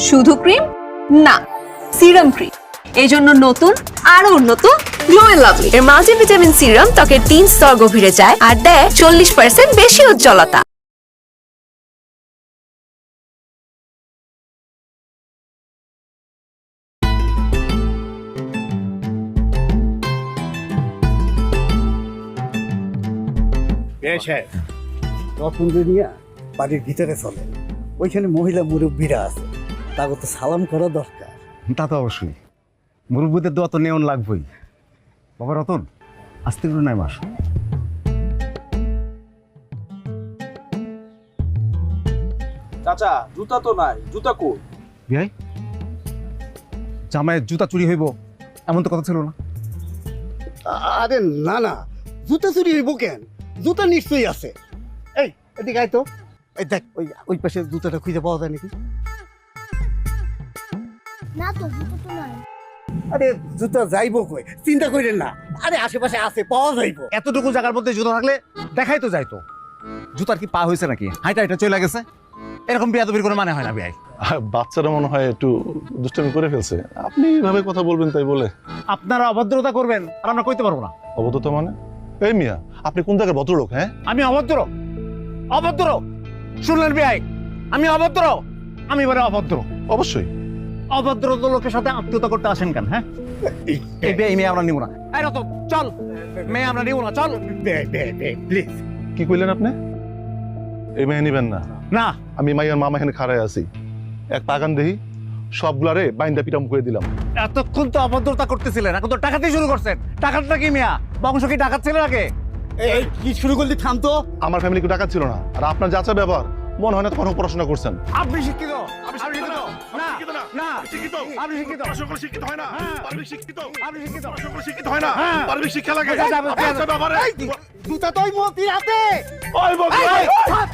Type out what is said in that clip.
শুধু ক্রিম না, serum cream. এই জন্য নতুন আরো উন্নত গ্লো এন্ড লাভলি এর মাল্টিভিটামিন সিরাম ত্বকের 3 স্তর গভীরে যায় আর দেয় 40% বেশি উজ্জ্বলতা। রতনজনিয়া বাড়ির ভিতরে চলে, ওইখানে মহিলা মুরব্বীরা আছে, তাকে তো সালাম করা দরকার। তা তো অবশ্যই, মুরব্বীদের দোয়া তো নেওয়ান লাগবেই। বাবা রতন, আস্তে করে নাই মাস। চাচা জুতা তো নাই, জুতা কই? বিয়াই, জামাইয়ের জুতা চুরি হইব এমন তো কথা ছিল না। আরে না না, জুতা চুরি হইব কেন? জুতা নিশ্চয়ই আছে। এই এদিকে আয় তো, এই দেখ ওই ওই পাশে জুতাটা খুঁজে পাওয়া যায় নাকি? না তো, জুতো তো নাই। আরে জুতা যাইবো কই, চিন্তা করেন না। আরে আশেপাশে আছে, পাওয়া যাইবো। এতটুকু জায়গার মধ্যে জুতা থাকলে দেখাই তো যাইতো। জুতার কি পা হয়েছে নাকি? হাইটা হাইটা চলে গেছে। এরকম বিয়াদবির কোনো মানে হয় না বিয়াই। বাচ্চারা মনে হয় একটু দুষ্টামি করে ফেলছে, আপনি এইভাবে কথা বলবেন তাই বলে? আপনারা অভদ্রতা করবেন আর আমরা কইতে পারবো না। অবদ্ধতা মানে? এই মিয়া, আপনি কোন জায়গার ভদ্রলোক? হ্যাঁ, আমি অভদ্র? অভদ্র শুনলেন বিয়াই? আমি অভদ্র? আমি এবারে অভদ্র? অবশ্যই। অভদ্র লোকের সাথে আত্মীয়তা করতে আসেন কেন? হ্যাঁ, এই বিয়ে মেয়ে আমরা নিব না। এই রতন চল, মেয়ে আমরা নিব না, চল। প্লিজ। কি কইলেন আপনি? এই মেয়ে নিবেন না? না, আমি মাইয়ার মামা এখানে খাড়ায় আছি, এক পাগান দেহি সবগুলারে বাইন্দা পিটাম করে দিলাম। এতক্ষণ তো অভদ্রতা করতেছিলেন, এখন তো টাকাতেই শুরু করছেন। টাকাটা কি মিয়া? বংশ কি ডাকাত ছিল আগে? এই কি শুরু করলি? থাম তো। আমার ফ্যামিলি কেউ টাকা ছিল না, আর আপনার যাচা ব্যবহার মনে হয় না তখন পড়াশোনা করছেন। আপনি শিক্ষিত? আপনি শিক্ষিত? না, না, শিক্ষিত। আপনি শিক্ষিত? সকল শিক্ষিত হয় না, হ্যাঁ। পারমিক শিক্ষিত। আপনি শিক্ষিত? সকল শিক্ষিত হয় না, হ্যাঁ। পারমিক শিক্ষা লাগে। কোথায় যাবে? আপনার ব্যাপারে জুতা তো ওই মতির হাতে। ওই বল, এই, ওই, ছাড়।